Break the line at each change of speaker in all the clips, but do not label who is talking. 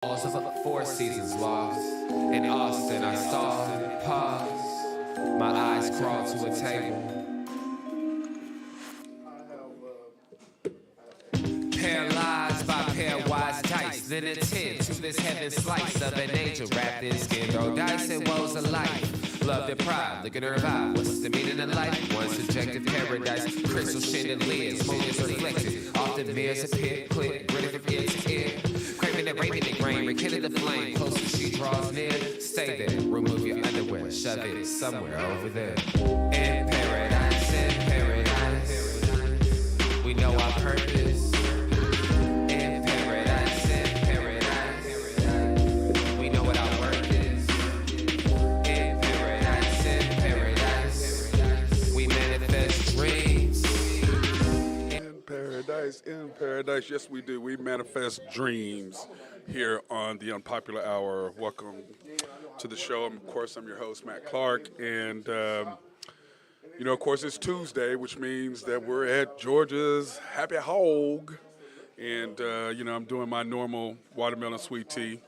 Walls of a Four Seasons lost. In Austin, I saw, pause. My eyes crawled to a table. Paralyzed by pairwise dice, then attend to this heaven slice of an angel wrapped in skin. Roll dice and woes of life. Love and pride, look at her vibe. What's the meaning of life? One subjective paradise, crystal chandeliers, motives reflected. Often mirrors appear, click, grinning from ear to ear. Craving and raving and grain, rekindle the flame. Closer she draws near, stay there. Remove your underwear, shove it somewhere over there. In paradise, we know our purpose. In paradise, we know what our worth is. In paradise, we manifest dreams.
In paradise, yes we do. We manifest dreams here on the Unpopular Hour. Welcome to the show. Of course, I'm your host, Matt Clark, and of course, it's Tuesday, which means that we're at Georgia's Happy Hog, and I'm doing my normal watermelon sweet tea.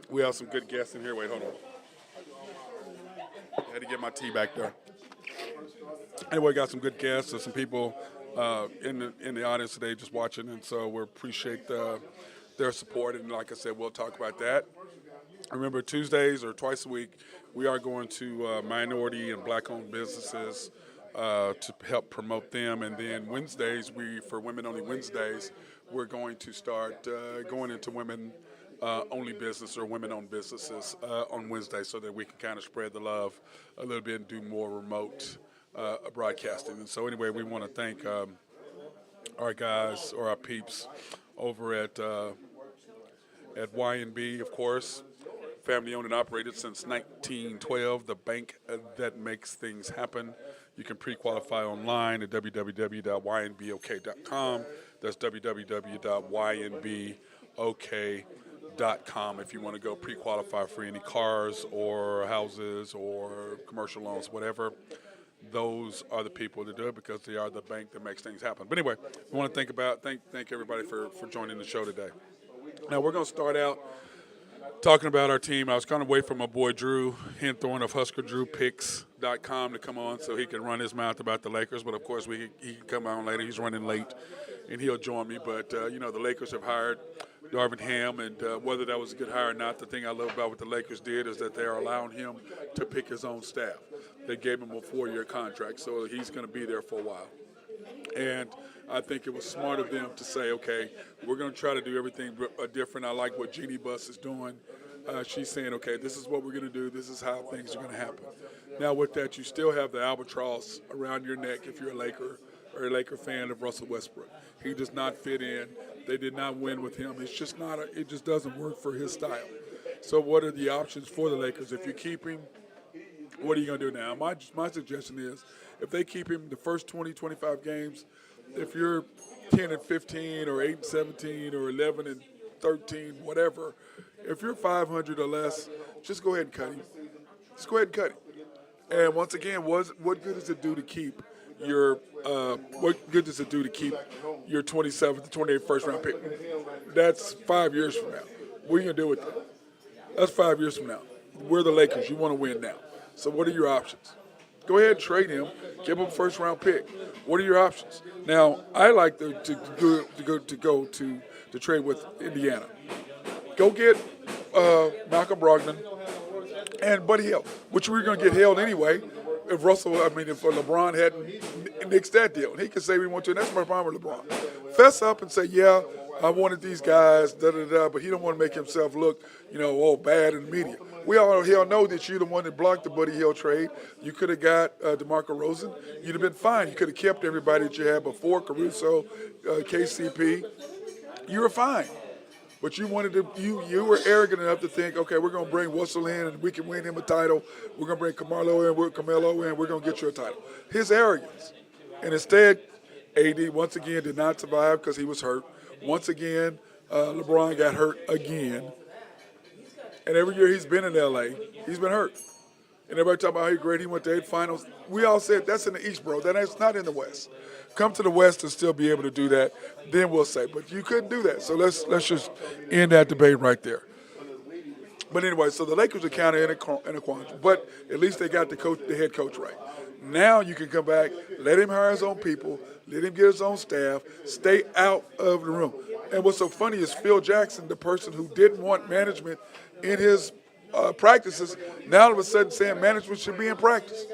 We have some good guests in here. Wait, hold on. I had to get my tea back there. Anyway, got some good guests. There's some people in the audience today just watching, and so we appreciate their support. And like I said, we'll talk about that. Remember, Tuesdays or twice a week, we are going to minority and black-owned businesses to help promote them. And then Wednesdays, for Women-Only Wednesdays, we're going to start going into women-only business or women-owned businesses on Wednesday so that we can kind of spread the love a little bit and do more remote broadcasting. And so anyway, we want to thank our guys or our peeps over at Y&B, of course, family owned and operated since 1912, the bank that makes things happen. You can pre-qualify online at www.ynbok.com. That's www.ynbok.com if you want to go pre-qualify for any cars or houses or commercial loans, whatever. Those are the people to do it because they are the bank that makes things happen. But anyway, we want to thank everybody for joining the show today. Now we're going to start out talking about our team. I was kind of waiting for my boy Drew Henthorn of HuskerDrewPicks.com to come on so he can run his mouth about the Lakers. But of course, he can come on later. He's running late, and he'll join me. But the Lakers have hired Darvin Ham, and whether that was a good hire or not, the thing I love about what the Lakers did is that they are allowing him to pick his own staff. They gave him a 4-year contract, so he's going to be there for a while. And I think it was smart of them to say, okay, we're going to try to do everything different. I like what Jeannie Buss is doing. She's saying, okay, this is what we're going to do. This is how things are going to happen. Now, with that, you still have the albatross around your neck if you're a Laker or a Laker fan of Russell Westbrook. He does not fit in. They did not win with him. It's just not. It just doesn't work for his style. So what are the options for the Lakers? If you keep him, what are you going to do now? My suggestion is if they keep him the first 20, 25 games, if you're 10 and 15 or 8 and 17 or 11 and 13, whatever, if you're 500 or less, just go ahead and cut him. Just go ahead and cut him. And once again, what good does it do to keep your 27th to 28th first round pick? That's 5 years from now. What are you going to do with that? That's 5 years from now. We're the Lakers. You want to win now. So what are your options? Go ahead and trade him. Give him a first-round pick. What are your options? Now, I like to trade with Indiana. Go get Malcolm Brogdon and Buddy Hield, which we're going to get held anyway. If LeBron hadn't nixed that deal, and he could say we want to. And that's my problem with LeBron. Fess up and say, yeah, I wanted these guys, but he don't want to make himself look, bad in the media. We all know that you're the one that blocked the Buddy Hield trade. You could have got DeMarco Rosen. You'd have been fine. You could have kept everybody that you had before, Caruso, KCP. You were fine. But you wanted to. You were arrogant enough to think, okay, we're going to bring Russell in and we can win him a title. We're going to bring Carmelo in, we're going to get you a title. His arrogance. And instead, AD once again did not survive because he was hurt. Once again, LeBron got hurt again. And every year he's been in L.A., he's been hurt. And everybody talking about how great he went to 8 finals. We all said that's in the East, bro. That's not in the West. Come to the West and still be able to do that. Then we'll say. But you couldn't do that. So let's just end that debate right there. But anyway, so the Lakers are kind of in a quandary. But at least they got the head coach right. Now you can come back, let him hire his own people, let him get his own staff, stay out of the room. And what's so funny is Phil Jackson, the person who didn't want management in his practices, now all of a sudden saying management should be in practice.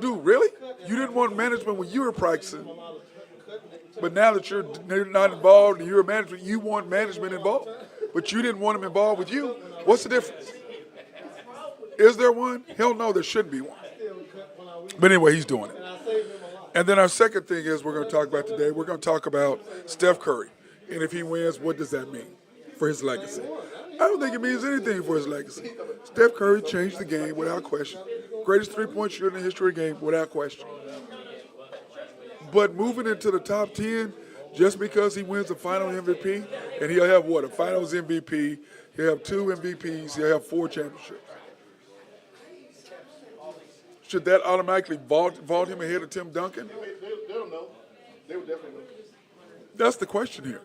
Dude, really? You didn't want management when you were practicing, but now that you're not involved and you're a management, you want management involved, but you didn't want them involved with you. What's the difference? Is there one? Hell no, there shouldn't be one. But anyway, he's doing it. And then our second thing is we're going to talk about today, we're going to talk about Steph Curry. And if he wins, what does that mean for his legacy? I don't think it means anything for his legacy. Steph Curry changed the game without question. Greatest three-point shooter in the history of the game without question. But moving into the top 10, just because he wins the final MVP, and he'll have what, a finals MVP, he'll have 2 MVPs, he'll have 4 championships. Should that automatically vault him ahead of Tim Duncan?
They'll know. They would definitely know.
That's the question here.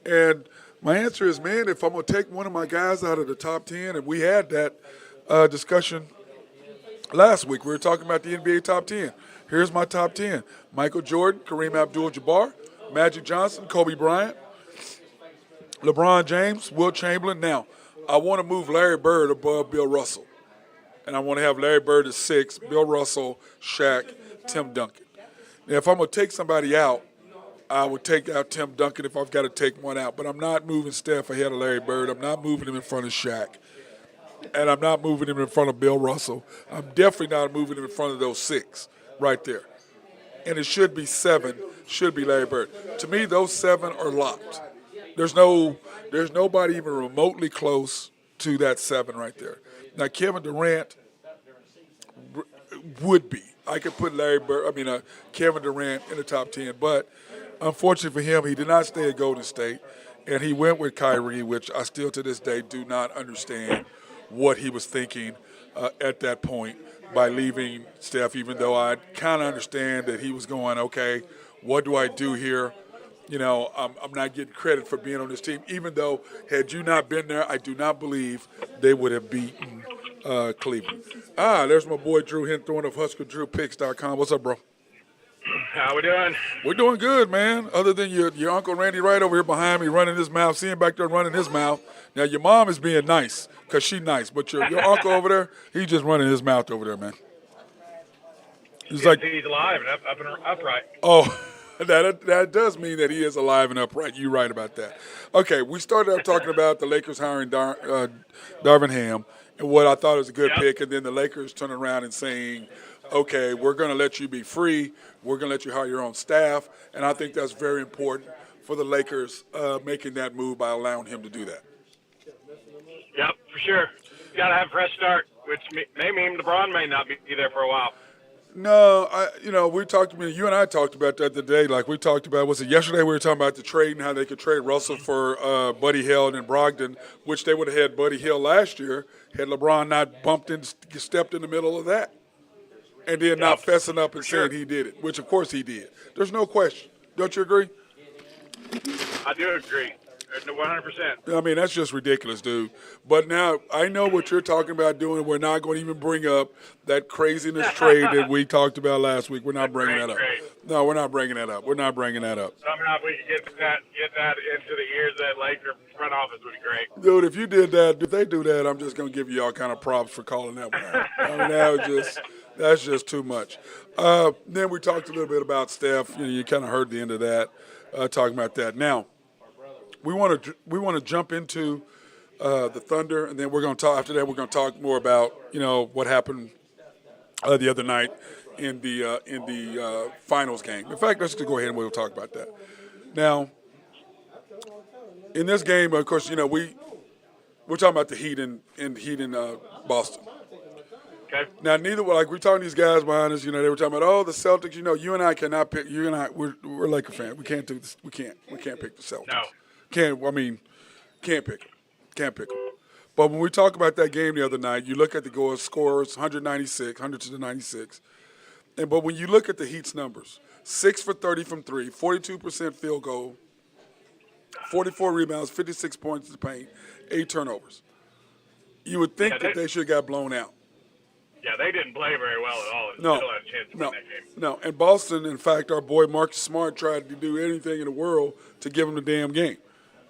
And my answer is, man, if I'm going to take one of my guys out of the top 10, and we had that discussion last week. We were talking about the NBA top 10. Here's my top 10. Michael Jordan, Kareem Abdul-Jabbar, Magic Johnson, Kobe Bryant, LeBron James, Wilt Chamberlain. Now, I want to move Larry Bird above Bill Russell. And I want to have Larry Bird at 6, Bill Russell, Shaq, Tim Duncan. Now, if I'm going to take somebody out, I would take out Tim Duncan if I've got to take one out. But I'm not moving Steph ahead of Larry Bird. I'm not moving him in front of Shaq. And I'm not moving him in front of Bill Russell. I'm definitely not moving him in front of those 6 right there. And it should be 7, should be Larry Bird. To me, those 7 are locked. There's nobody even remotely close to that 7 right there. Now, Kevin Durant would be. I could put Kevin Durant in the top 10, but unfortunately for him, he did not stay at Golden State, and he went with Kyrie, which I still to this day do not understand what he was thinking at that point by leaving Steph, even though I kind of understand that he was going, okay, what do I do here? You know, I'm not getting credit for being on this team, even though had you not been there, I do not believe they would have beaten Cleveland. There's my boy Drew Henthorn of HuskerDrewPicks.com. What's up, bro?
How we doing?
We're doing good, man. Other than your Uncle Randy right over here behind me running his mouth, seeing back there running his mouth. Now, your mom is being nice because she's nice, but your uncle over there, he's just running his mouth over there, man.
He's alive and up and upright.
Oh, that does mean that he is alive and upright. You're right about that. Okay, we started out talking about the Lakers hiring Darvin Ham and what I thought was a good pick, and then the Lakers turning around and saying, okay, we're going to let you be free. We're going to let you hire your own staff, and I think that's very important for the Lakers making that move by allowing him to do that.
Yep, for sure. Got to have a fresh start, which may mean LeBron may not be there for a while.
No, you and I talked about that today. Like we talked about, was it yesterday we were talking about the trade and how they could trade Russell for Buddy Hield and Brogdon, which they would have had Buddy Hield last year had LeBron not stepped in the middle of that. And then not fessing up and saying he did it, which of course he did. There's no question. Don't you agree?
I do agree. 100%.
I mean, that's just ridiculous, dude. But now I know what you're talking about doing. We're not going to even bring up that craziness trade that we talked about last week. We're not bringing that up. No, we're not bringing that up. We're not bringing that up.
Somehow if we could get that into the ears of that Laker front office would be great.
Dude, if you did that, if they do that, I'm just going to give you all kind of props for calling that one out. I mean, that's just too much. Then we talked a little bit about Steph. You kind of heard the end of that, talking about that. Now, we want to jump into the Thunder, and then we're going to talk. After that, we're going to talk more about what happened the other night in the finals game. In fact, let's just go ahead and we'll talk about that. Now, in this game, of course, we're talking about the Heat in Boston.
Okay.
Now, we're talking to these guys behind us. They were talking about, the Celtics. You and I cannot pick. You and I, we're Laker fans. We can't do this. We can't pick the Celtics.
No.
Can't pick them. Can't pick them. But when we talk about that game the other night, you look at the scores, 100-96. But when you look at the Heat's numbers, 6 for 30 from 3, 42% field goal 44 rebounds, 56 points in the paint, 8 turnovers. You would think that they should have got blown out.
Yeah, they didn't play very well at all.
No,
Still had a chance to win that game.
no. And Boston, in fact, our boy Marcus Smart tried to do anything in the world to give him the damn game.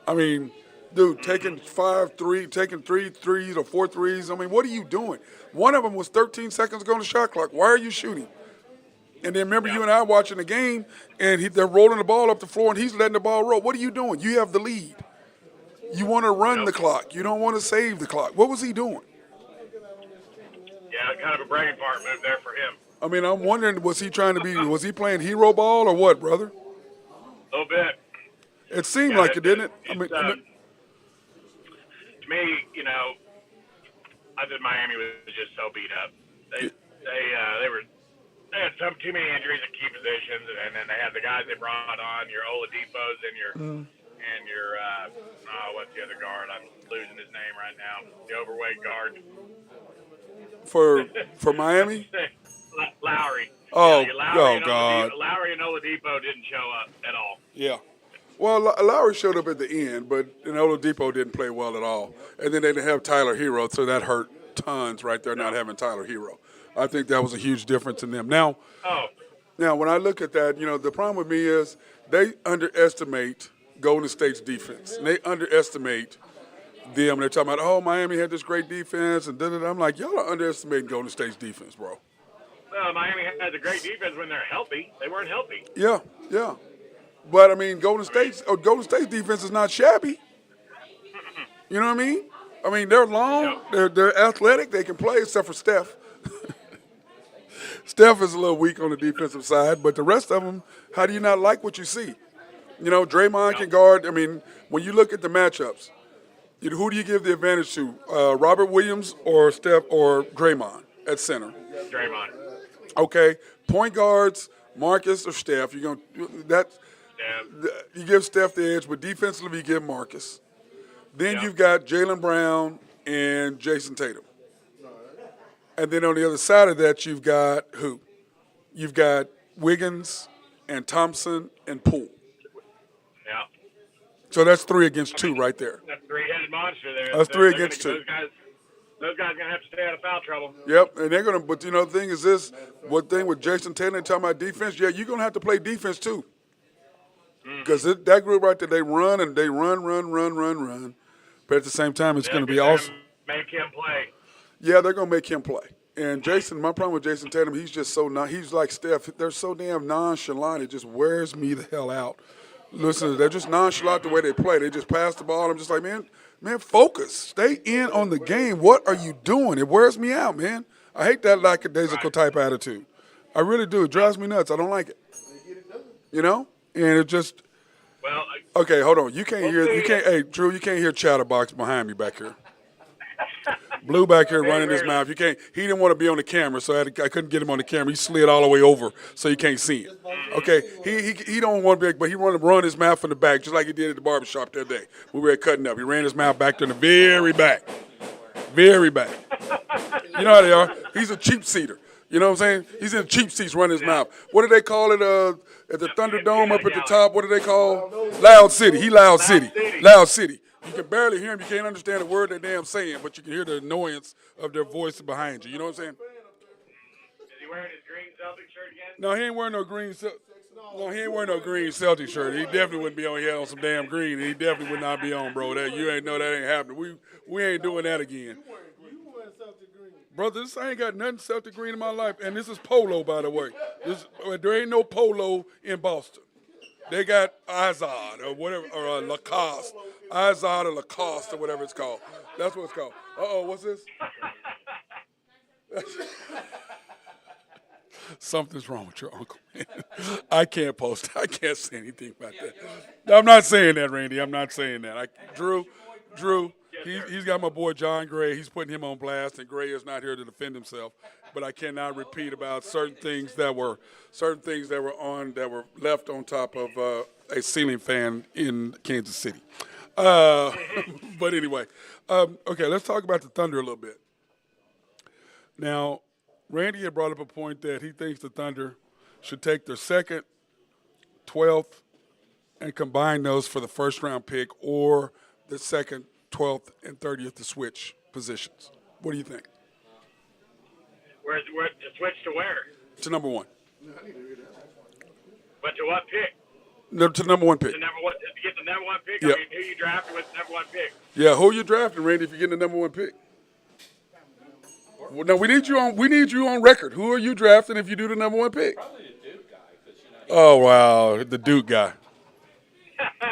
I mean, dude, taking 3 threes or 4 threes. I mean, what are you doing? One of them was 13 seconds ago on the shot clock. Why are you shooting? And then remember, you and I watching the game, and they're rolling the ball up the floor, and he's letting the ball roll. What are you doing? You have the lead. You want to run the clock. You don't want to save the clock. What was he doing?
Yeah, kind of a bragging part move there for him.
I mean, I'm wondering, was he playing hero ball or what, brother?
A little bit.
It seemed like it, didn't it? I mean,
to me, I said Miami was just so beat up. They had too many injuries at key positions, and then they had the guys they brought on, your Oladipos and your what's the other guard? I'm losing his name right now. The overweight guard.
For Miami?
Lowry.
Oh,
Lowry
God.
Lowry and Oladipo didn't show up at all.
Yeah. Well, Lowry showed up at the end, but Oladipo didn't play well at all. And then they didn't have Tyler Hero, so that hurt tons right there, not having Tyler Hero. I think that was a huge difference in them. Now, when I look at that, the problem with me is they underestimate Golden State's defense. And they underestimate them. They're talking about, Miami had this great defense, and da-da-da. I'm like, y'all are underestimating Golden State's defense, bro.
Well, Miami has a great defense when they're healthy. They weren't healthy.
Yeah. But, I mean, Golden State's defense is not shabby. You know what I mean? I mean, they're long. They're athletic. They can play, except for Steph. Steph is a little weak on the defensive side, but the rest of them, how do you not like what you see? Draymond can guard. I mean, when you look at the matchups, who do you give the advantage to? Robert Williams or Steph or Draymond at center?
Draymond.
Okay, point guards, Marcus or Steph. You give Steph the edge, but defensively you give Marcus. Then you've got Jaylen Brown and Jason Tatum. And then on the other side of that, you've got who? You've got Wiggins and Thompson and Poole.
Yeah.
So that's 3 against 2 right there.
That's a three-headed monster there.
That's 3 against 2.
Those guys are going to have to stay out of foul trouble.
Yep, and they're going to, but the thing is this, what thing with Jason Tatum, talking about defense, you're going to have to play defense too. Because that group right there, they run and they run. But at the same time, it's going to be awesome.
Make him play.
Yeah, they're going to make him play. And my problem with Jason Tatum, he's just he's like Steph. They're so damn nonchalant, it just wears me the hell out. Listen, they're just nonchalant the way they play. They just pass the ball. I'm just like, man, focus. Stay in on the game. What are you doing? It wears me out, man. I hate that lackadaisical type attitude. I really do. It drives me nuts. I don't like it. And it just – okay, hold on. You can't hear – hey, Drew, you can't hear Chatterbox behind me back here. Blue back here running his mouth. You can't. He didn't want to be on the camera, so I couldn't get him on the camera. He slid all the way over, so you can't see him. Okay, he don't want to be, but he wanted to run his mouth from the back, just like he did at the barbershop that day. We were cutting up. He ran his mouth back to the very back. Very back. You know how they are. He's a cheap seater. You know what I'm saying? He's in cheap seats running his mouth. What do they call it at the Thunderdome up at the top? What do they call? Loud City. He Loud City. Loud City. You can barely hear him. You can't understand a word they're damn saying, but you can hear the annoyance of their voice behind you. You know what I'm saying?
Is he wearing his green Celtic shirt again?
No, he ain't wearing no green Celtic shirt. He definitely wouldn't be on here on some damn green. He definitely would not be on, bro. That ain't happening. We ain't doing that again. Brother, I ain't got nothing Celtic green in my life, and this is polo, by the way. There ain't no polo in Boston. They got Izod or whatever, or Lacoste. Izod or Lacoste or whatever it's called. That's what it's called. What's this? Something's wrong with your uncle, man. I can't say anything about that. I'm not saying that, Randy. I'm not saying that. Drew, he's got my boy John Gray. He's putting him on blast, and Gray is not here to defend himself. But I cannot repeat about certain things that were left on top of a ceiling fan in Kansas City. But anyway, okay, let's talk about the Thunder a little bit. Now, Randy had brought up a point that he thinks the Thunder should take their 2nd, 12th, and combine those for the first-round pick or the second, 12th, and 30th to switch positions. What do you think?
Where to switch to where?
To number one.
But to what pick?
No, to number one pick.
To get the number one pick?
Yep.
I mean, who you drafted with the number one pick?
Yeah, who you drafting, Randy, if you're getting the number one pick? Well, no, we need you on record. Who are you drafting if you do the number one pick?
Probably the Duke guy.
Oh, wow, the Duke guy.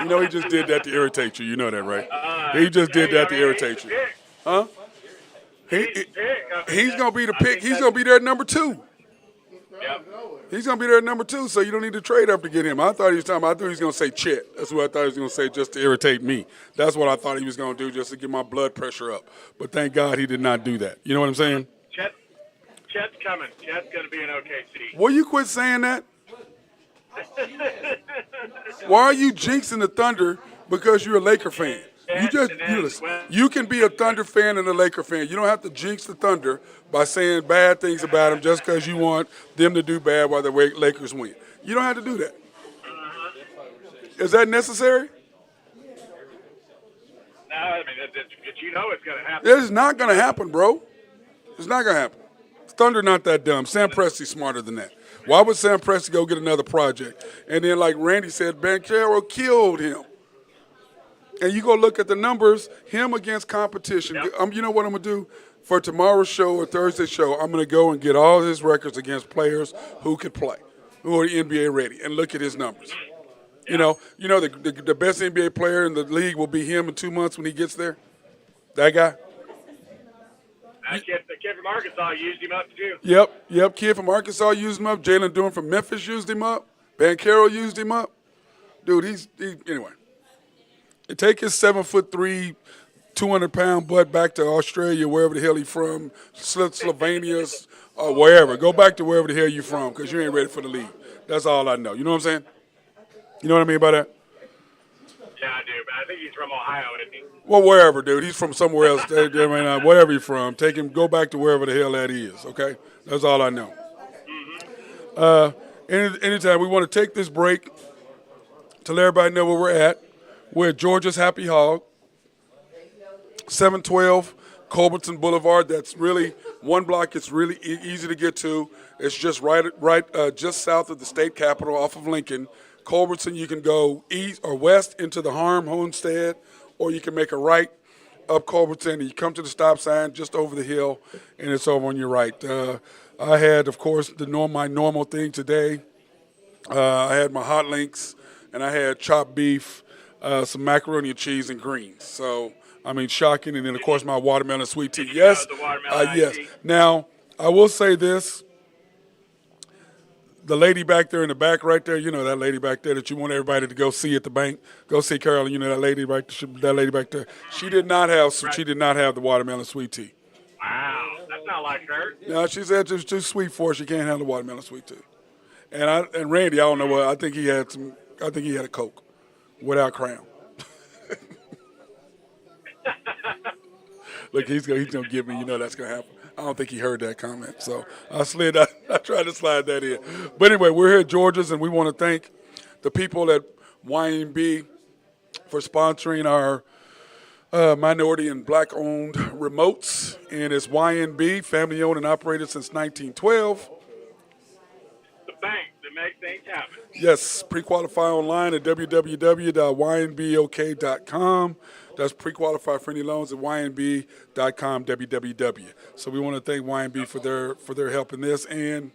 You know he just did that to irritate you. You know that, right? He just did that to irritate you. Huh? He's going to be the pick. He's going to be there at number 2.
Yep.
He's going to be there at number 2, so you don't need to trade up to get him. I thought he was going to say Chet. That's what I thought he was going to say just to irritate me. That's what I thought he was going to do just to get my blood pressure up. But thank God he did not do that. You know what I'm saying?
Chet's coming. Chet's going to be in OKC.
Will you quit saying that? Why are you jinxing the Thunder because you're a Laker fan? You can be a Thunder fan and a Laker fan. You don't have to jinx the Thunder by saying bad things about them just because you want them to do bad while the Lakers win. You don't have to do that. Is that necessary?
No, I mean, you know it's going to happen.
It is not going to happen, bro. It's not going to happen. Thunder not that dumb. Sam Presti's smarter than that. Why would Sam Presti go get another project? And then, like Randy said, Banchero killed him. And you go look at the numbers, him against competition.
Yep.
You know what I'm going to do? For tomorrow's show or Thursday's show, I'm going to go and get all his records against players who could play, who are NBA ready, and look at his numbers. Yeah. You know the best NBA player in the league will be him in 2 months when he gets there? That guy?
The kid from Arkansas used him up, too.
Yep. Kid from Arkansas used him up. Jalen Durham from Memphis used him up. Banchero used him up. Dude, anyway. Take his 7'3", 200-pound butt back to Australia, wherever the hell he's from, Slovenia, or wherever. Go back to wherever the hell you're from, because you ain't ready for the league. That's all I know. You know what I'm saying? You know what I mean by that?
Yeah, I do, but I think he's from Ohio, isn't he?
Well, wherever, dude. He's from somewhere else. Whatever you're from, take him. Go back to wherever the hell that is. Okay, that's all I know. Anytime we want to take this break to let everybody know where we're at. We're at Georgia's Happy Hog, 712 Culbertson Boulevard. That's really one block. It's really easy to get to. It's just just south of the state capitol, off of Lincoln. Culbertson, you can go east or west into the Harm Homestead, or you can make a right up Culbertson, and you come to the stop sign just over the hill, and it's over on your right. I had, of course, my normal thing today. I had my hot links, and I had chopped beef, some macaroni and cheese, and greens. So, I mean, shocking. And then, of course, my watermelon sweet tea. Yes. Yes. Now, I will say this. The lady back there in the back right there, you know that lady back there that you want everybody to go see at the bank. Go see Carolyn. You know that lady back there. She did not have the watermelon sweet tea.
Wow, that's not like her.
No, she said it was too sweet for her. She can't handle the watermelon sweet tea. And Randy, I don't know what. I think he had a Coke without crown. Look, he's gonna give me. You know that's gonna happen. I don't think he heard that comment, so I tried to slide that in. But anyway, we're here at Georgia's, and we want to thank the people at YNB for sponsoring our minority and black-owned remotes. And it's YNB, family-owned and operated since 1912.
The bank that makes things happen.
Yes, pre-qualify online at www.ynbok.com. That's pre-qualify for any loans at ynb.com, www. So we want to thank YNB for their help in this. And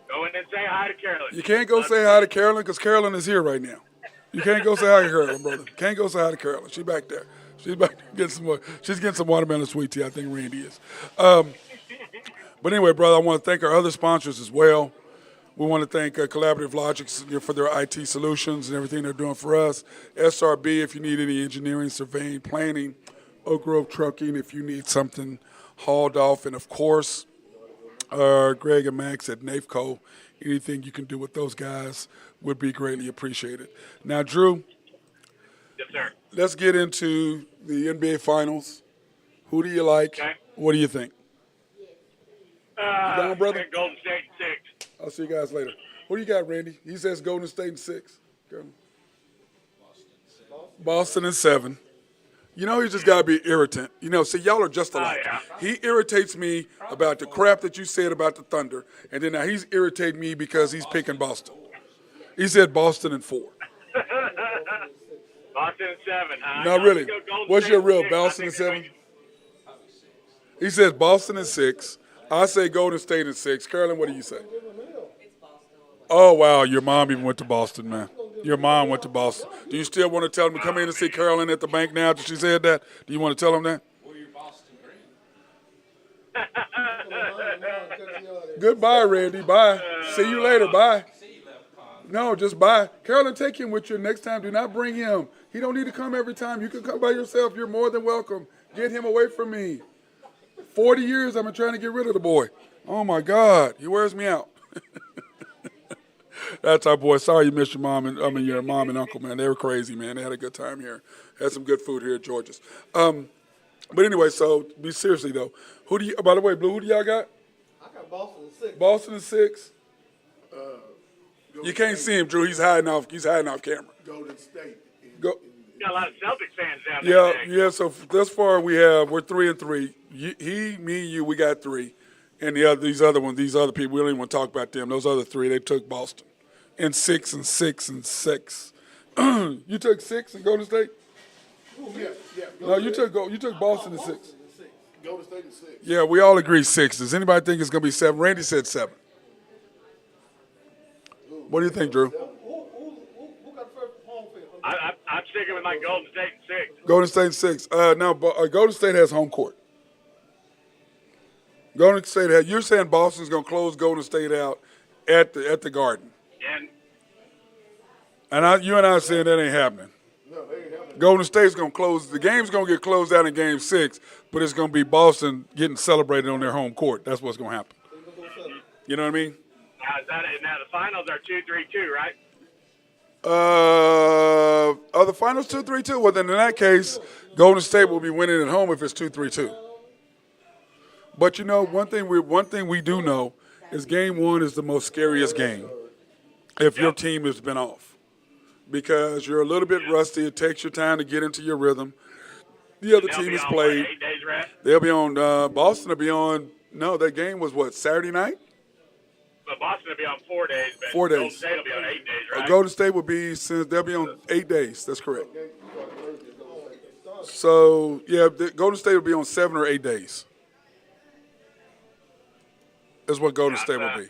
go in and say hi to Carolyn.
You can't go say hi to Carolyn because Carolyn is here right now. You can't go say hi to Carolyn, brother. Can't go say hi to Carolyn. She's back there. She's back there getting some more. She's getting some watermelon sweet tea. I think Randy is. But anyway, brother, I want to thank our other sponsors as well. We want to thank Collaborative Logics for their IT solutions and everything they're doing for us. SRB, if you need any engineering, surveying, planning. Oak Grove Trucking, if you need something hauled off. And, of course, Greg and Max at NAFCO. Anything you can do with those guys would be greatly appreciated. Now, Drew.
Yes, sir.
Let's get into the NBA Finals. Who do you like?
Okay.
What do you think? You down, brother?
Golden State 6.
I'll see you guys later. What do you got, Randy? He says Golden State in 6. Go. Boston in 7. You know, he just got to be irritant. You know, see, y'all are just alike.
yeah.
He irritates me about the crap that you said about the Thunder, and then now he's irritating me because he's picking Boston. He said Boston in 4.
Boston in 7, huh?
No, really. What's your real Boston in 7? He says Boston in 6. I say Golden State in 6. Carolyn, what do you say? Oh, wow. Your mom even went to Boston, man. Your mom went to Boston. Do you still want to tell him to come in and see Carolyn at the bank now that she said that? Do you want to tell him that? Goodbye, Randy. Bye. See you later. Bye. No, just bye. Carolyn, take him with you next time. Do not bring him. He don't need to come every time. You can come by yourself. You're more than welcome. Get him away from me. 40 years I've been trying to get rid of the boy. Oh, my God. He wears me out. That's our boy. Sorry you missed your mom and your mom and uncle, man. They were crazy, man. They had a good time here. Had some good food here at George's. But anyway, so be seriously though. Who do you? By the way, Blue, who do y'all got?
I got Boston in 6.
Boston in 6. You can't see him, Drew. He's hiding off camera.
Golden State.
Go.
Got a lot of Celtics fans down there.
Yeah. So thus far we're 3-3. He, me, you, we got 3, and these other people, we don't even want to talk about them. Those other 3, they took Boston. And 6 and 6 and 6. You took 6 in Golden State?
Yeah.
No, you took Boston in 6.
Golden State in 6.
Yeah, we all agree 6. Does anybody think it's going to be 7? Randy said 7. What do you think, Drew?
Who got the first home field?
I'm sticking with my Golden State in 6.
Golden State in 6. Now, Golden State has home court. Golden State you're saying Boston's going to close Golden State out at the Garden. And you and I are saying that ain't happening.
No, they ain't happening.
Golden State's going to close. The game's going to get closed out in Game 6, but it's going to be Boston getting celebrated on their home court. That's what's going to happen. You know what I mean?
Now the finals are 2-3-2, right?
Are the finals 2-3-2? Well, then in that case, Golden State will be winning at home if it's 2-3-2. But you know, one thing we do know is Game 1 is the most scariest game if your team has been off. Because you're a little bit rusty. It takes your time to get into your rhythm. The other team has played.
8 days rest?
They'll be on, Boston will be on, no, that game was what, Saturday night?
But Boston will be on 4 days. But
4 days.
Golden State will be on 8 days, right?
Golden State will be, they'll be on 8 days. That's correct. So, yeah, Golden State will be on 7 or 8 days. That's what Golden State will be.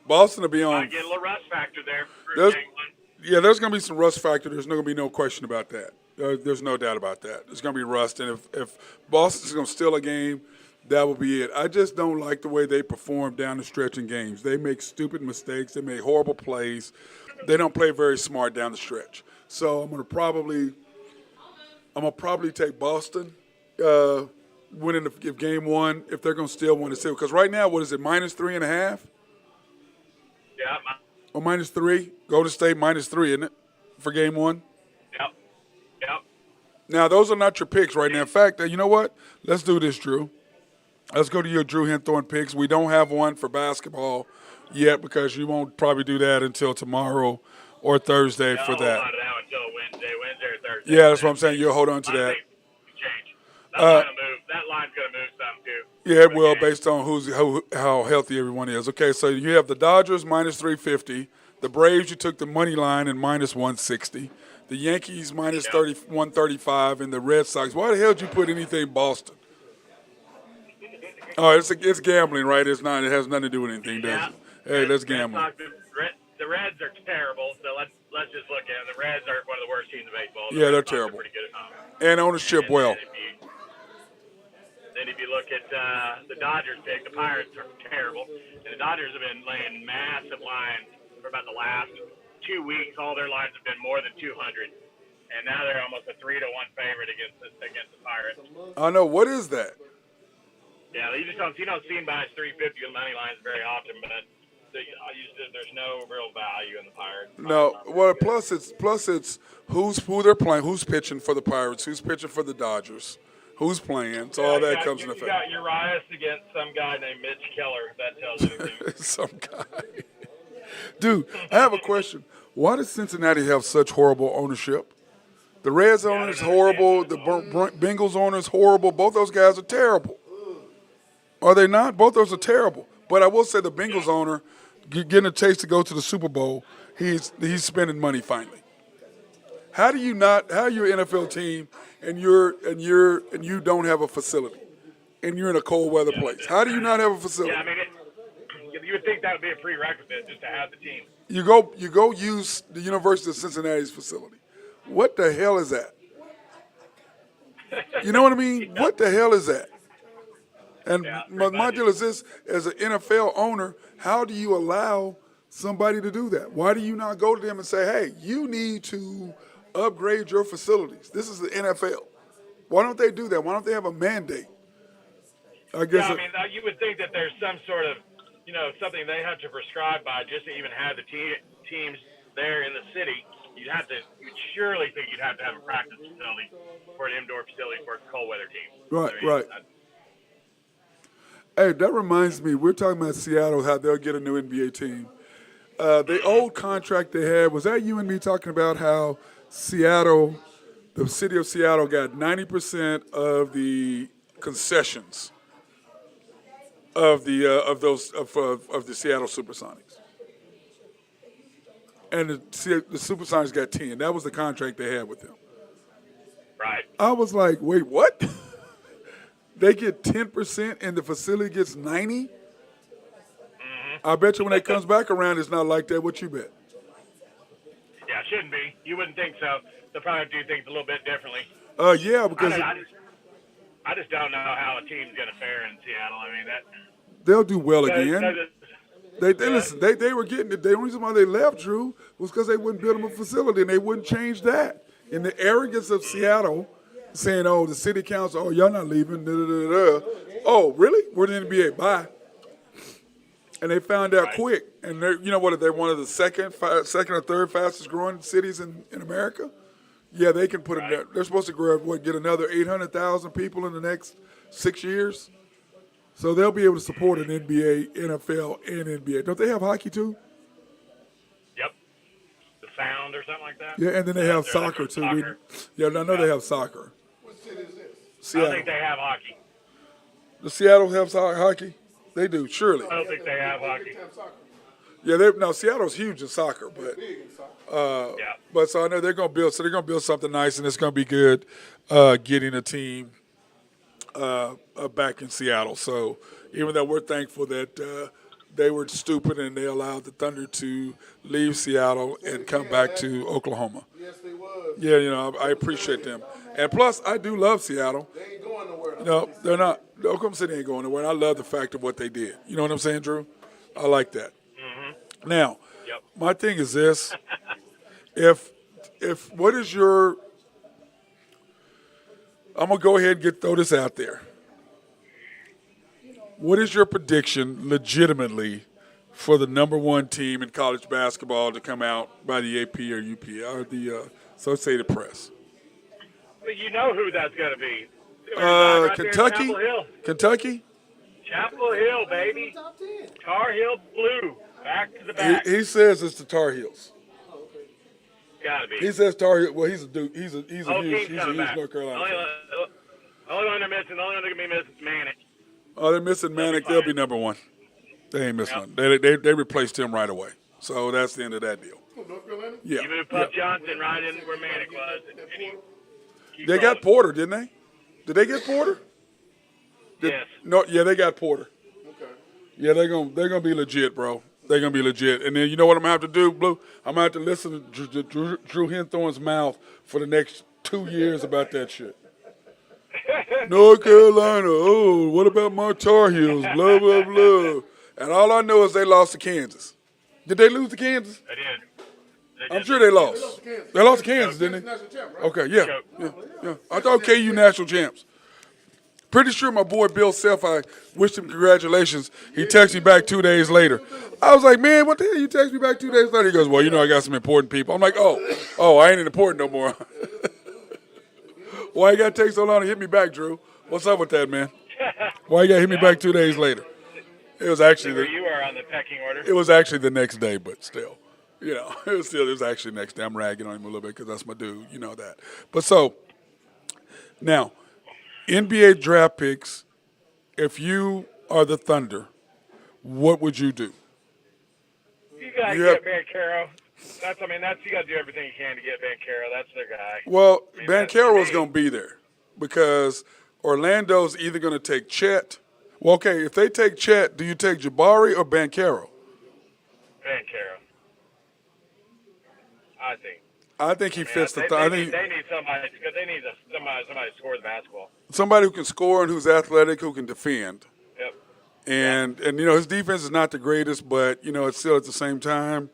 Boston will be on.
Might get a little rust factor there for
There's-
Game 1.
Yeah, there's going to be some rust factor. There's not going to be no question about that. There's no doubt about that. There's going to be rust. And if Boston's going to steal a game, that will be it. I just don't like the way they perform down the stretch in games. They make stupid mistakes. They make horrible plays. They don't play very smart down the stretch. So I'm going to probably take Boston winning if Game 1, if they're going to steal 1-2. Because right now, what is it, -3.5?
Yeah,
Or -3? Golden State -3, isn't it, for Game 1?
Yep.
Now, those are not your picks right now. In fact, you know what? Let's do this, Drew. Let's go to your Drew Henthorn picks. We don't have one for basketball yet because you won't probably do that until tomorrow or Thursday for that.
Hold on to that one until Wednesday or Thursday.
Yeah, that's what I'm saying. You'll hold on to that.
Change. That line's going to move some, too.
Yeah, it will, based on how healthy everyone is. Okay, so you have the Dodgers -350. The Braves, you took the money line and -160. The Yankees -135, and the Red Sox. Why the hell did you put anything Boston? Oh, it's gambling, right? It's not. It has nothing to do with anything, does it? Hey, let's gamble.
The Reds are terrible, so let's just look at them. The Reds are one of the worst teams in baseball.
Yeah, they're
Reds are
terrible.
pretty good at home.
And ownership well.
Then if you look at the Dodgers pick, the Pirates are terrible. And the Dodgers have been laying massive lines for about the last 2 weeks. All their lines have been more than 200. And now they're almost a 3-1 favorite against the Pirates.
I know. What is that?
Yeah, you don't see them by 350 on money lines very often, but there's no real value in the Pirates.
No. Well, plus it's who they're playing, who's pitching for the Pirates, who's pitching for the Dodgers, who's playing. So all that comes into effect.
You got Urias against some guy named Mitch Keller. If that tells you anything.
Some guy. Dude, I have a question. Why does Cincinnati have such horrible ownership? The Reds owner is horrible. The Bengals owner is horrible. Both those guys are terrible. Are they not? Both those are terrible. But I will say the Bengals owner, getting a chance to go to the Super Bowl, he's spending money finally. How do you not? How are you an NFL team and you don't have a facility, and you're in a cold weather place? How do you not have a facility?
Yeah, I mean, you would think that would be a prerequisite just to have the team.
You go use the University of Cincinnati's facility. What the hell is that? You know what I mean? What the hell is that? And my deal is this: as an NFL owner, how do you allow somebody to do that? Why do you not go to them and say, "Hey, you need to upgrade your facilities"? This is the NFL. Why don't they do that? Why don't they have a mandate? I guess.
Yeah, I mean, you would think that there's some sort of, something they have to prescribe by just to even have the teams there in the city. You'd surely think you'd have to have a practice facility for an indoor facility for a cold weather team.
Right,
I mean,
right. Hey, that reminds me, we're talking about Seattle, how they'll get a new NBA team. The old contract they had, was that you and me talking about how Seattle, the city of Seattle, got 90% of the concessions of the Seattle Supersonics, and the Supersonics got 10. That was the contract they had with them.
Right.
I was like, wait, what? They get 10% and the facility gets 90? I bet you when it comes back around, it's not like that. What you bet?
Yeah, it shouldn't be. You wouldn't think so. They'll probably do things a little bit differently.
Yeah, because
I just don't know how a team's going to fare in Seattle. I mean,
they'll do well again. Listen. They were getting it. The reason why they left, Drew, was because they wouldn't build them a facility and they wouldn't change that. And the arrogance of Seattle, saying, "Oh, the city council, oh, y'all not leaving." Da, da, da, da. Oh, really? We're the NBA. Bye. And they found out quick. And they're one of the second or third fastest growing cities in America. Yeah, they can put it there. They're supposed to get another 800,000 people in the next 6 years. So they'll be able to support an NBA, NFL, and NBA. Don't they have hockey too?
Yep. The Sound or something like that?
Yeah, and then they have soccer too.
Soccer.
I know they have soccer.
What city is this?
Seattle.
I don't think they have hockey.
Does Seattle have hockey? They do, surely.
I don't think they have hockey.
Yeah, Seattle's huge in soccer, but
Yeah.
but so I know they're gonna build something nice, and it's gonna be good getting a team back in Seattle. So even though we're thankful that they were stupid and they allowed the Thunder to leave Seattle and come back to Oklahoma.
Yes, they was.
Yeah, I appreciate them. And plus, I do love Seattle.
They ain't going nowhere.
No, they're not. Oklahoma City ain't going nowhere. And I love the fact of what they did. You know what I'm saying, Drew? I like that. Mm-hmm. Now, my thing is this: if what is your? I'm gonna go ahead and throw this out there. What is your prediction, legitimately, for the number one team in college basketball to come out by the AP or UP or the Associated Press?
Well, you know who that's going to be. Right
Kentucky.
Chapel Hill.
Kentucky.
Chapel Hill, baby. Tar Heel blue. Back to the back.
He says it's the Tar Heels.
Gotta be.
He says Tar Heels. Well, he's a dude. He's a huge
back.
North Carolina fan.
Only one they're missing. The only one they're gonna be missing is Manic.
Oh, they're missing Manic. They'll be number one. They ain't missing nothing. They replaced him right away. So that's the end of that deal.
North Carolina?
Yeah.
You moved Puff Johnson right in where Manic was, and
They got Porter, didn't they? Did they get Porter?
Yes.
No. Yeah, they got Porter.
Okay.
Yeah, they're gonna be legit, bro. They're gonna be legit. And then you know what I'm gonna have to do, Blue? I'm gonna have to listen to Drew Henthorn's mouth for the next 2 years about that shit. North Carolina. Oh, what about my Tar Heels? Blah blah blah. And all I know is they lost to Kansas. Did they lose to Kansas?
They did.
I'm sure they lost. They lost to Kansas, didn't they?
National champ, right?
Okay, yeah. I thought KU national champs. Pretty sure my boy Bill Self, I wished him congratulations. He texted me back 2 days later. I was like, man, what the hell? You text me back 2 days later? He goes, well, I got some important people. I'm like, oh, I ain't important no more. Why you got to take so long to hit me back, Drew? What's up with that, man? Why you got to hit me back 2 days later? It was actually
where you are on the pecking order.
It was actually the next day, but still. You know, it's actually next day. I'm ragging on him a little bit because that's my dude. You know that. But so now, NBA draft picks. If you are the Thunder, what would you do?
You gotta
You have,
get Bancaro. That's you gotta do everything you can to get Bancaro. That's their guy.
well,
I mean,
Banchero is
to me,
going to be there because Orlando's either going to take Chet. Well, okay, if they take Chet, do you take Jabari or Banchero?
Bancaro. I think.
I think he fits the.
They need somebody because they need somebody to score the basketball.
Somebody who can score and who's athletic, who can defend.
Yep.
And you know his defense is not the greatest, but you know it's still at the same time,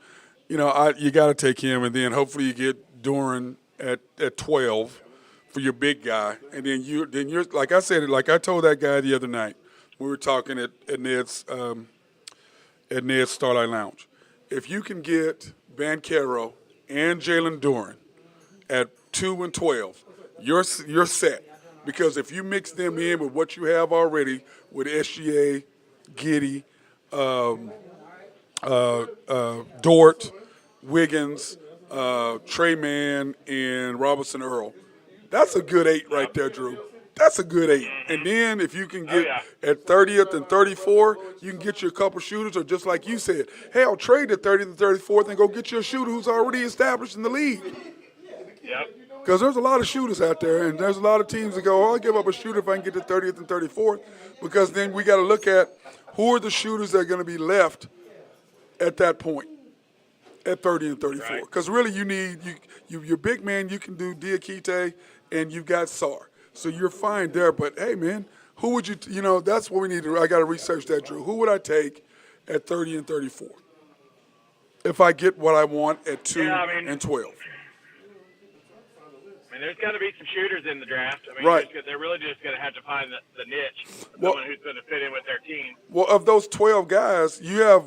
you know you got to take him, and then hopefully you get Doran at 12 for your big guy, and then you're like I said, like I told that guy the other night, we were talking at Ned's Starlight Lounge. If you can get Banchero and Jalen Doran at 2 and 12, you're set. Because if you mix them in with what you have already with SGA, Giddey, Dort, Wiggins, Trey Mann, and Robinson Earl, that's a good 8 right there, Drew. That's a good 8. And then if you can get at 30th and 34, you can get you a couple shooters, or just like you said, hell, trade the 30th and 34th and go get you a shooter who's already established in the league.
Yep.
Because there's a lot of shooters out there, and there's a lot of teams that go, oh, I'll give up a shooter if I can get to 30th and 34th, because then we got to look at who are the shooters that are going to be left at that point, at 30 and 34. Because really you need, your big man, you can do Diakite, and you've got Sar. So you're fine there. But, hey, man, who would you, that's what we need to, I got to research that, Drew. Who would I take at 30 and 34 if I get what I want at 2 and 12?
There's got to be some shooters in the draft.
Right.
They're really just going to have to find the niche, someone who's going to fit in with their team.
Well, of those 12 guys, you have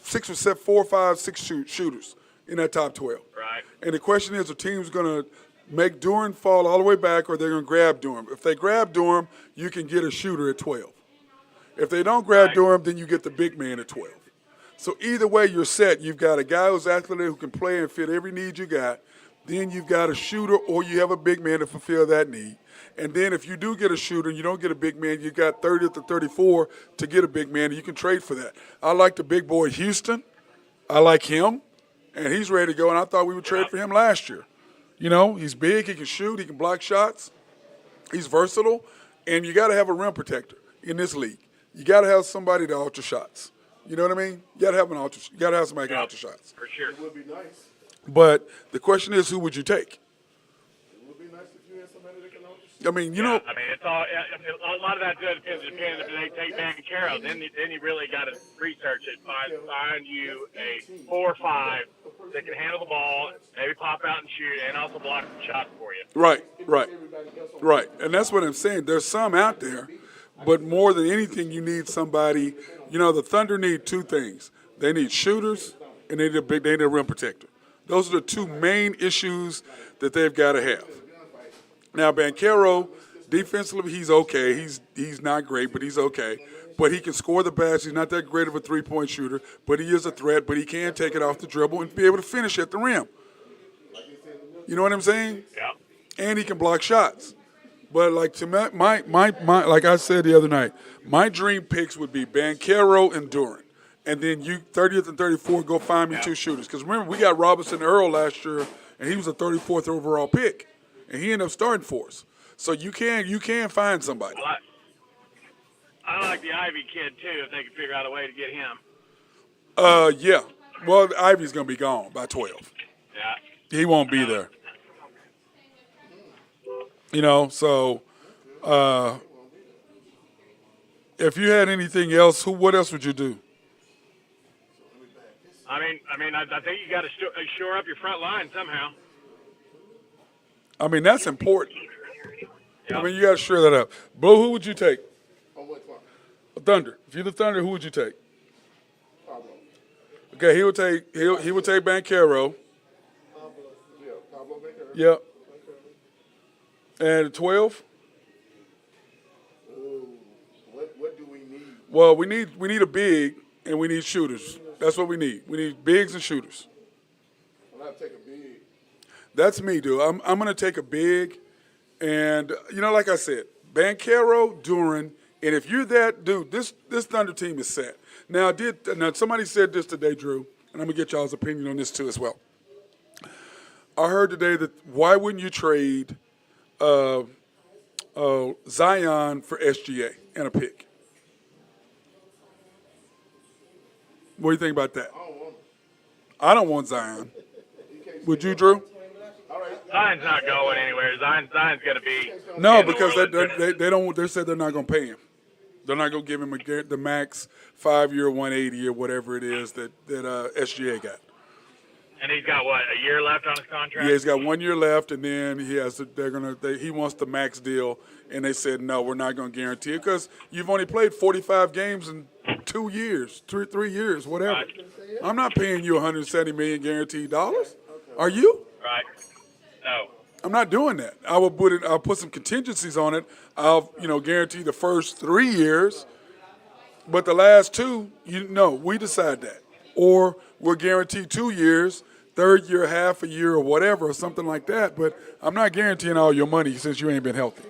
6 or 7, 4 or 5, 6 shooters in that top 12.
Right.
And the question is, the team's going to make Durham fall all the way back, or they're going to grab Durham. If they grab Durham, you can get a shooter at 12. If they don't grab Durham, then you get the big man at 12. So either way, you're set. You've got a guy who's athletic who can play and fit every need you got. Then you've got a shooter, or you have a big man to fulfill that need. And then if you do get a shooter and you don't get a big man, you got 30th to 34 to get a big man, and you can trade for that. I like the big boy Houston. I like him, and he's ready to go, and I thought we would trade for him last year. He's big, he can shoot, he can block shots. He's versatile, and you got to have a rim protector in this league. You got to have somebody to alter shots. You know what I mean? You got to have somebody who can alter shots.
For sure.
It would be nice.
But the question is, who would you take?
It would be nice if you had somebody that can alter.
It's all. A lot of that does depend if they take Bancaro. Then you really got to research it. Find you a 4 or 5 that can handle the ball, maybe pop out and shoot, and also block some shots for you.
Right. And that's what I'm saying. There's some out there, but more than anything, you need somebody. The Thunder need 2 things. They need shooters, and they need a rim protector. Those are the 2 main issues that they've got to have. Now, Banchero, defensively, he's okay. He's not great, but he's okay. But he can score the basket. He's not that great of a three-point shooter, but he is a threat. But he can take it off the dribble and be able to finish at the rim. You know what I'm saying?
Yeah.
And he can block shots. But like to my like I said the other night, my dream picks would be Banchero and Doran. And then you 30th and 34, go find me 2 shooters. Because remember, we got Robinson Earl last year, and he was a 34th overall pick, and he ended up starting for us. So you can find somebody.
I like the Ivy kid too, if they can figure out a way to get him.
Yeah. Well, Ivy's gonna be gone by 12.
Yeah.
He won't be there. So if you had anything else, what else would you do?
I think you got to shore up your front line somehow.
That's important.
Yep.
You got to shore that up. Blue, who would you take?
On what front?
Thunder. If you're the Thunder, who would you take?
Pablo.
Okay, he would take Banchero.
Pablo Baker.
Yep. And 12?
What do we need?
Well, we need a big, and we need shooters. That's what we need. We need bigs and shooters.
I'm going to take a big.
That's me, dude. I'm going to take a big. And, like I said, Banchero, Duran, and if you're that, dude, this Thunder team is set. Now, somebody said this today, Drew, and I'm going to get y'all's opinion on this too as well. I heard today that why wouldn't you trade Zion for SGA and a pick? What do you think about that? I don't want Zion. Would you, Drew?
Zion's not going anywhere. Zion's going to be.
No, because they don't. They said they're not going to pay him. They're not going to give him the max 5-year 180 or whatever it is that SGA got.
And he's got what, a year left on his contract?
Yeah, he's got 1 year left, and then he wants the max deal, and they said no, we're not going to guarantee it because you've only played 45 games in 2 years, 3 years, whatever.
Right.
I'm not paying you $170 million guaranteed dollars. Are you?
Right. No.
I'm not doing that. I'll put some contingencies on it. I'll guarantee the first 3 years, but the last 2, we decide that, or we'll guarantee 2 years. Third year, half a year, or whatever, or something like that. But I'm not guaranteeing all your money since you ain't been healthy.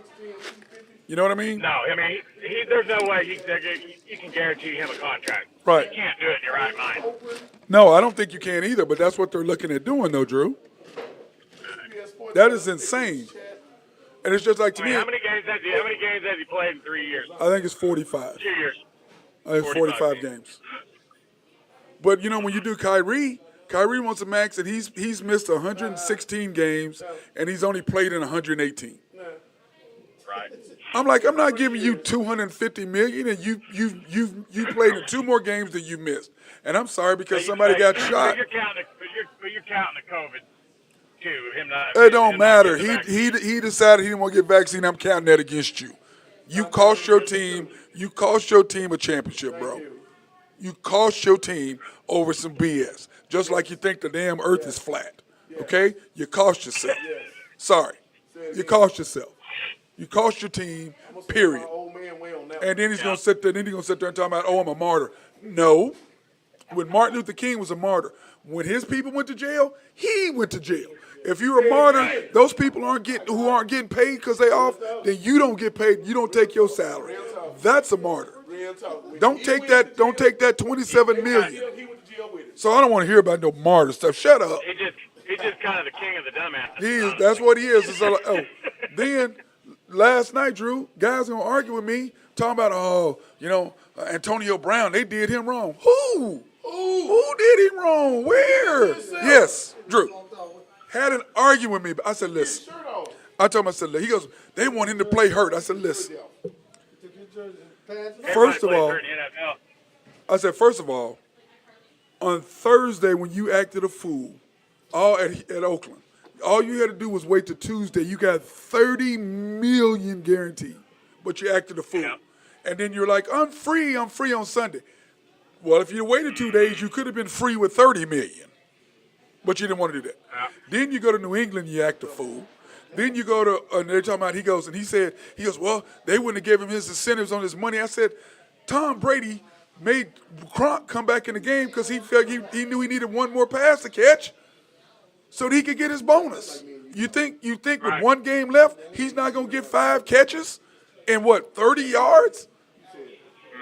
You know what I mean?
No, I mean, there's no way you can guarantee him a contract.
Right.
You can't do it in your right mind.
No, I don't think you can either, but that's what they're looking at doing, though, Drew. That is insane. And it's just like to me.
How many games has he played in 3 years?
I think it's 45.
2 years.
I think it's 45 games. But, when you do Kyrie wants a max, and he's missed 116 games, and he's only played in 118.
Right.
I'm not giving you $250 million, and you played in 2 more games than you missed. And I'm sorry because somebody got shot.
But you're counting the COVID too. Him not.
It don't matter. He decided he didn't want to get vaccine. I'm counting that against you. You cost your team. You cost your team a championship, bro. You cost your team over some BS. Just like you think the damn earth is flat. Okay? You cost yourself. Sorry. You cost yourself. You cost your team, period. And then he's going to sit there and talk about, oh, I'm a martyr. No. When Martin Luther King was a martyr, when his people went to jail, he went to jail. If you're a martyr, those people who aren't getting paid because they off, then you don't get paid. You don't take your salary. That's a martyr. Don't take that $27 million. So I don't want to hear about no martyr stuff. Shut up.
He's just kind of the king of the dumbasses.
He is. That's what he is. Then last night, Drew, guys gonna argue with me talking about Antonio Brown. They did him wrong. Who? Who did him wrong? Where? Yes, Drew had an argument with me. But I said, listen. I told him, I said, he goes, they want him to play hurt. I said, listen. First of all, on Thursday when you acted a fool, all at Oakland, all you had to do was wait till Tuesday. You got $30 million guaranteed, but you acted a fool. Yeah. And then you're like, I'm free on Sunday. Well, if you waited 2 days, you could have been free with $30 million, but you didn't want to do that. Yeah. Then you go to New England, you act a fool. Then you go to, and they're talking about, he goes, well, they wouldn't have given him his incentives on his money. I said, Tom Brady made Gronk come back in the game because he felt he knew he needed one more pass to catch so that he could get his bonus. You think with 1 game left, he's not going to get 5 catches and 30 yards?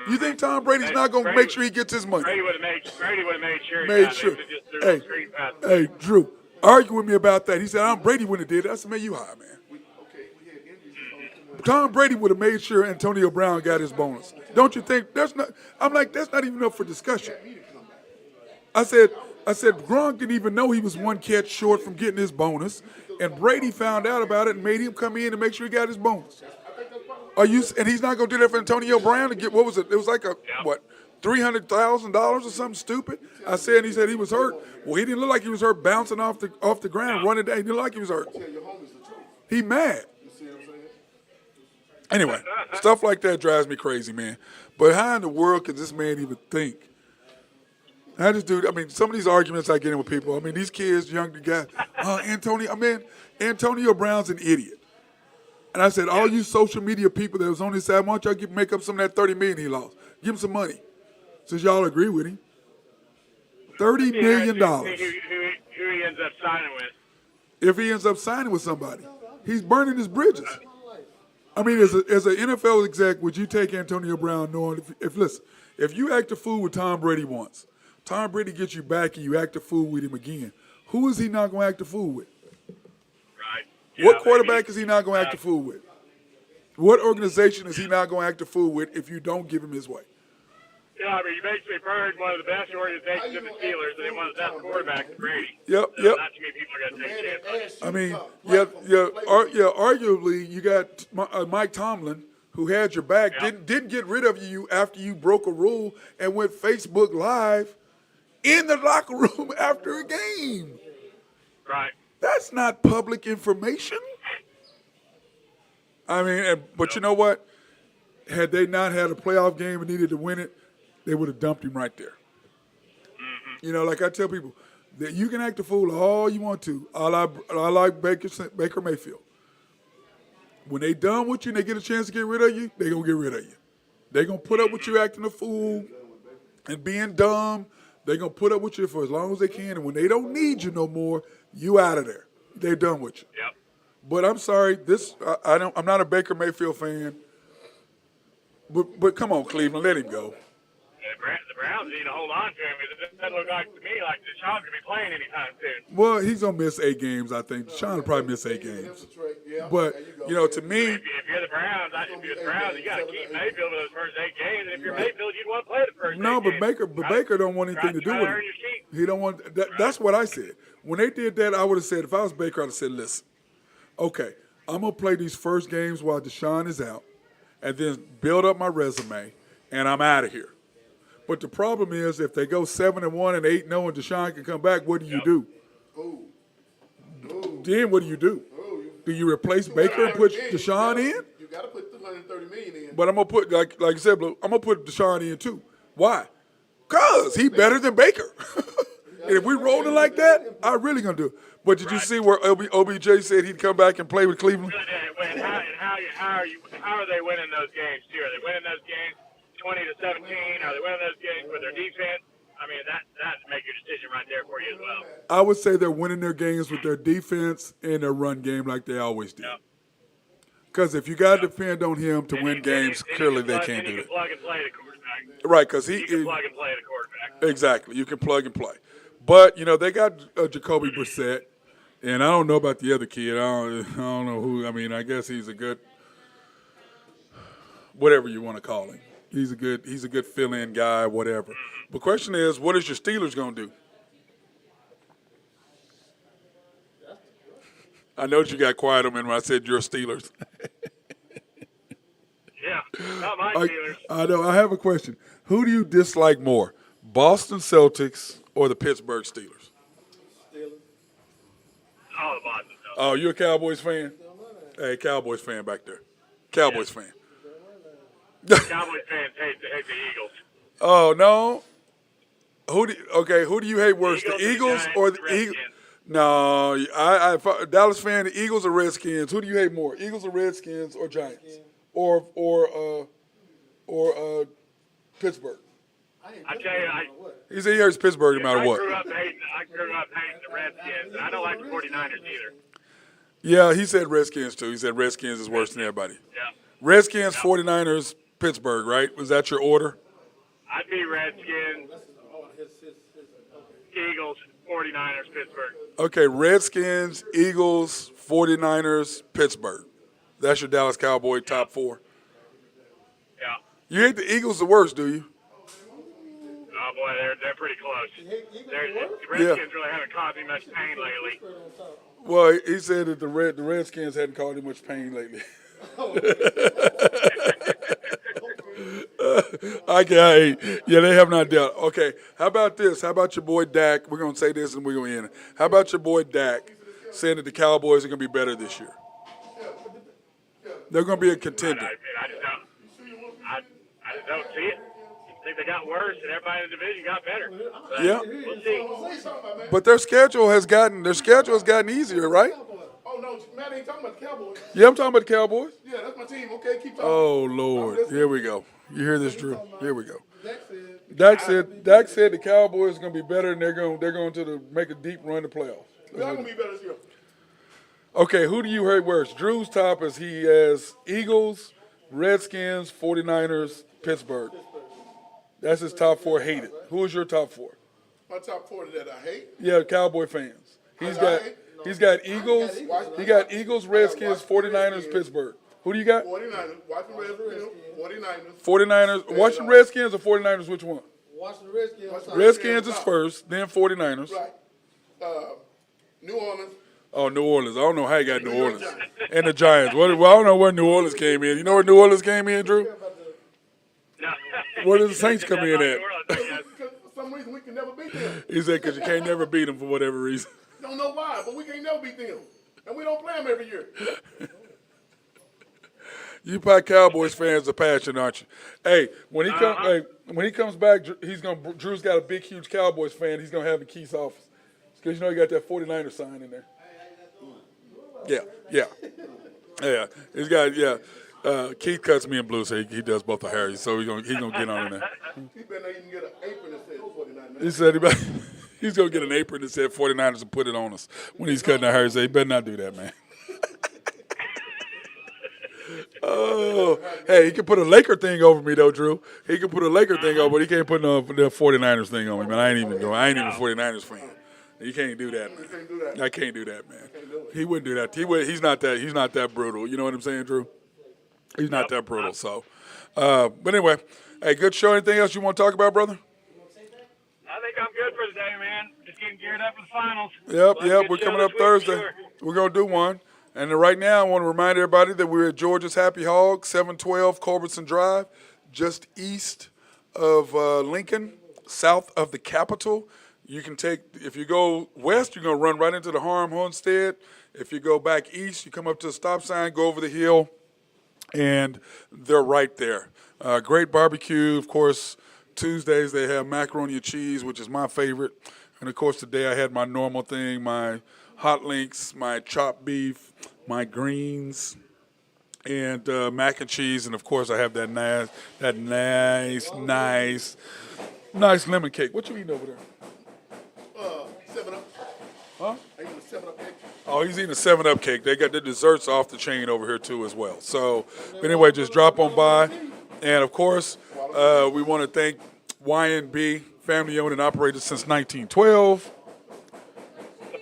You think Tom Brady's not going to make sure he gets his money?
Brady would have made sure.
Hey, Drew, argue with me about that. He said, Brady wouldn't have did it. I said, man, you high, man. Tom Brady would have made sure Antonio Brown got his bonus. Don't you think? That's not even up for discussion. I said Gronk didn't even know he was 1 catch short from getting his bonus, and Brady found out about it and made him come in to make sure he got his bonus. And he's not going to do that for Antonio Brown to get, what was it? It was like $300,000 or something stupid. I said, and he said he was hurt. Well, he didn't look like he was hurt bouncing off the ground, running down. He didn't look like he was hurt. He mad. Anyway, stuff like that drives me crazy, man. But how in the world can this man even think? How this dude, some of these arguments I get in with people, these kids, young guys, Antonio Brown's an idiot. And I said, all you social media people that was on his side, why don't y'all make up some of that $30 million he lost? Give him some money, since y'all agree with him. $30 million.
Who he ends up signing with.
If he ends up signing with somebody, he's burning his bridges. I mean, as an NFL exec, would you take Antonio Brown knowing if you act a fool with Tom Brady once, Tom Brady gets you back and you act a fool with him again, who is he not going to act a fool with?
Right.
What quarterback is he not going to act a fool with? What organization is he not going to act a fool with if you don't give him his way?
Yeah, I mean, you basically burned one of the best organizations in the Steelers, and then one of the best quarterbacks, Brady.
Yep.
Not too many people are going to take a chance on it.
I mean, arguably, you got Mike Tomlin, who had your back, didn't get rid of you after you broke a rule and went Facebook Live in the locker room after a game.
Right.
That's not public information. I mean, but you know what? Had they not had a playoff game and needed to win it, they would have dumped him right there. Mm-hmm. You know, like I tell people, that you can act a fool all you want to. I like Baker Mayfield. When they done with you and they get a chance to get rid of you, they going to get rid of you. They going to put up with you acting a fool and being dumb. They going to put up with you for as long as they can. And when they don't need you no more, you out of there. They're done with you.
Yep.
But I'm sorry, I'm not a Baker Mayfield fan. But come on, Cleveland, let him go.
The Browns need to hold on to him because it doesn't look like to me like Deshaun's going to be playing anytime soon.
Well, he's going to miss 8 games, I think. Deshaun will probably miss 8 games. But, you know, to me.
If you're the Browns, you got to keep Mayfield for those first 8 games. And if you're Mayfield, you'd want to play the first 8 games.
But Baker don't want anything to do with it. He don't want that's what I said. When they did that, I would have said, if I was Baker, I'd have said, listen, okay, I'm going to play these first games while Deshaun is out and then build up my resume, and I'm out of here. But the problem is, if they go 7-1 and 8-0 and Deshaun can come back, what do you do? Then what do you do? Do you replace Baker and put Deshaun in?
You got to put $230 million in.
But I'm gonna put like you said, I'm gonna put Deshaun in too. Why? Cause he's better than Baker. And if we rolling like that, I'm really gonna do it. But did you see where OBJ said he'd come back and play with Cleveland?
How are they winning those games too? Are they winning those games 20-17? Are they winning those games with their defense? I mean, that make your decision right there for you as well.
I would say they're winning their games with their defense and their run game like they always do. Because if you got to depend on him to win games, clearly they can't do it.
Plug and play the quarterback.
Right, because
you can plug and play the quarterback.
Exactly, you can plug and play. But, you know, they got Jacoby Brissett, and I don't know about the other kid. I don't know who. I mean, I guess he's a good, whatever you want to call him. He's a good fill-in guy, whatever. The question is, what is your Steelers going to do? I know you got quiet on me when I said you're Steelers.
Yeah, not my Steelers.
I know. I have a question. Who do you dislike more, Boston Celtics or the Pittsburgh Steelers?
Oh, Boston Celtics.
Oh, you're a Cowboys fan? Hey, Cowboys fan back there. Cowboys fan.
Cowboys fans hate the Eagles.
Oh, no. Who do you hate worse, the Eagles or the Eagles? No, I Dallas fan, the Eagles or Redskins. Who do you hate more, Eagles or Redskins or Giants? Or Pittsburgh?
I tell you,
he said he hates Pittsburgh no matter what.
I grew up hating the Redskins, and I don't like the 49ers either.
Yeah, he said Redskins too. He said Redskins is worse than everybody.
Yeah.
Redskins, 49ers, Pittsburgh, right? Was that your order?
I'd be Redskins, Eagles, 49ers, Pittsburgh.
Okay, Redskins, Eagles, 49ers, Pittsburgh. That's your Dallas Cowboy top 4.
Yeah.
You hate the Eagles the worst, do you?
Oh, boy, they're pretty close. The Redskins really haven't caused me much pain lately.
Well, he said that the Redskins hadn't caused him much pain lately. They have not dealt. Okay, how about this? How about your boy Dak? We're going to say this and we're going to end it. How about your boy Dak saying that the Cowboys are going to be better this year? They're going to be a contender.
I just don't see it. I think they got worse and everybody in the division got better. But
yeah.
We'll see.
But their schedule has gotten easier, right?
Oh, no, Matt ain't talking about the Cowboys.
Yeah, I'm talking about the Cowboys.
Yeah, that's my team. Okay, keep talking.
Oh, Lord. Here we go. You hear this, Drew? Here we go. Dak said the Cowboys are going to be better, and they're going to make a deep run to playoffs.
We're not gonna be better this year.
Okay, who do you hate worse? Drew's top is he has Eagles, Redskins, 49ers, Pittsburgh. That's his top four hated. Who is your top four?
My top 4 that I hate.
Yeah, Cowboy fans. He's got Eagles. He got Eagles, Redskins, 49ers, Pittsburgh. Who do you got?
49ers. Washington Redskins. 49ers.
49ers. Washington Redskins or 49ers? Which one?
Washington Redskins.
Redskins is first, then 49ers.
Right. New Orleans.
Oh, New Orleans. I don't know how you got New Orleans. And the Giants. Well, I don't know where New Orleans came in. You know where New Orleans came in, Drew?
No.
Where did the Saints come in at?
Because for some reason we can never beat them.
He said because you can't never beat them for whatever reason.
Don't know why, but we can't never beat them. And we don't play them every year.
You probably Cowboys fans are passion, aren't you? Hey, when he comes back, Drew's got a big, huge Cowboys fan. He's gonna have in Keith's office because you know he got that 49er sign in there. Yeah. He's got Keith cuts me in blue, so he does both the Harrys. So he's gonna get on in there.
He better not even get an apron that says 49ers.
He said he's gonna get an apron that said 49ers and put it on us when he's cutting the Harrys. So he better not do that, man. Oh, hey, he can put a Laker thing over me though, Drew. He can put a Laker thing over, but he can't put the 49ers thing on me, man. I ain't even a 49ers fan. You can't do that, man. I can't do that, man. He wouldn't do that. He's not that brutal. You know what I'm saying, Drew? He's not that brutal. So, but anyway, hey, good show. Anything else you want to talk about, brother?
I think I'm good for today, man. Just getting geared up for the finals.
Yep. We're coming up Thursday.
Sure.
We're gonna do one. And right now, I want to remind everybody that we're at Georgia's Happy Hog, 712 Culbertson Drive, just east of Lincoln, south of the Capitol. You can if you go west, you're going to run right into the Harm Homestead. If you go back east, you come up to the stop sign, go over the hill, and they're right there. Great barbecue. Of course, Tuesdays they have macaroni and cheese, which is my favorite. And, of course, today I had my normal thing, my hot links, my chopped beef, my greens, and mac and cheese, and of course I have that nice lemon cake. What you eating over there?
7-Up.
Huh?
I eat a 7-Up cake.
Oh, he's eating a 7-Up cake. They got the desserts off the chain over here too as well. So, anyway, just drop on by, and of course we want to thank YNB, family owned and operated since 1912.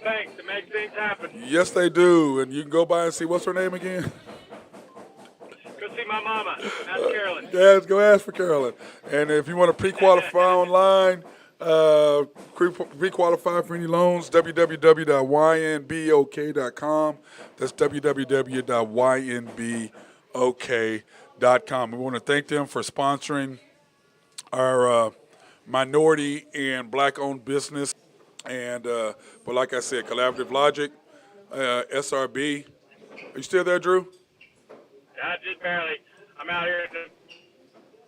Thanks to make things happen.
Yes, they do. And you can go by and see, what's her name again?
Go see my mama. That's Carolyn.
Yes, go ask for Carolyn. And if you want to pre-qualify online, pre-qualify for any loans, www.ynbok.com. That's www.ynbok.com. We want to thank them for sponsoring our minority and black-owned business. And but like I said, Collaborative Logic, SRB. Are you still there, Drew?
Just barely. I'm out here in the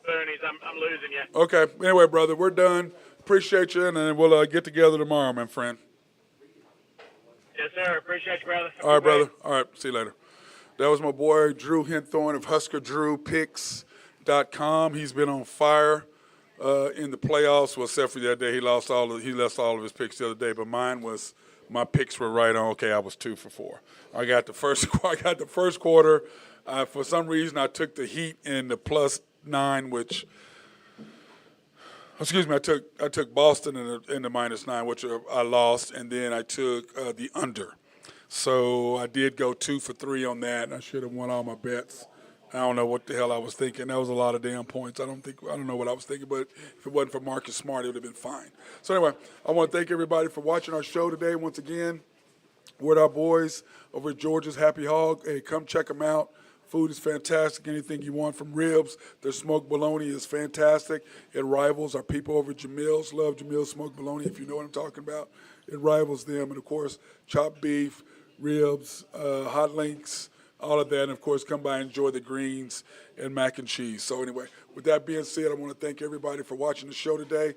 boonies. I'm losing you.
Okay. Anyway, brother, we're done. Appreciate you, and then we'll get together tomorrow, my friend.
Yes, sir. Appreciate you, brother.
All right, brother. All right. See you later. That was my boy, Drew Henthorn of HuskerDrewPicks.com. He's been on fire in the playoffs. Well, except for that day, he lost all of his picks the other day. But my picks were right on. Okay, I was 2 for 4. I got the first quarter. For some reason, I took the Heat in the +9, which. Excuse me, I took Boston in the -9, which I lost, and then I took the under. So I did go 2 for 3 on that, and I should have won all my bets. I don't know what the hell I was thinking. That was a lot of damn points. I don't know what I was thinking, but if it wasn't for Marcus Smart, it would have been fine. So anyway, I want to thank everybody for watching our show today. Once again, we're with our boys over at Georgia's Happy Hog. Hey, come check them out. Food is fantastic. Anything you want from ribs. Their smoked bologna is fantastic. It rivals our people over at Jamil's. Love Jamil's smoked bologna, if you know what I'm talking about. It rivals them. And, of course, chopped beef, ribs, hot links, all of that. And, of course, come by and enjoy the greens and mac and cheese. So, anyway, with that being said, I want to thank everybody for watching the show today.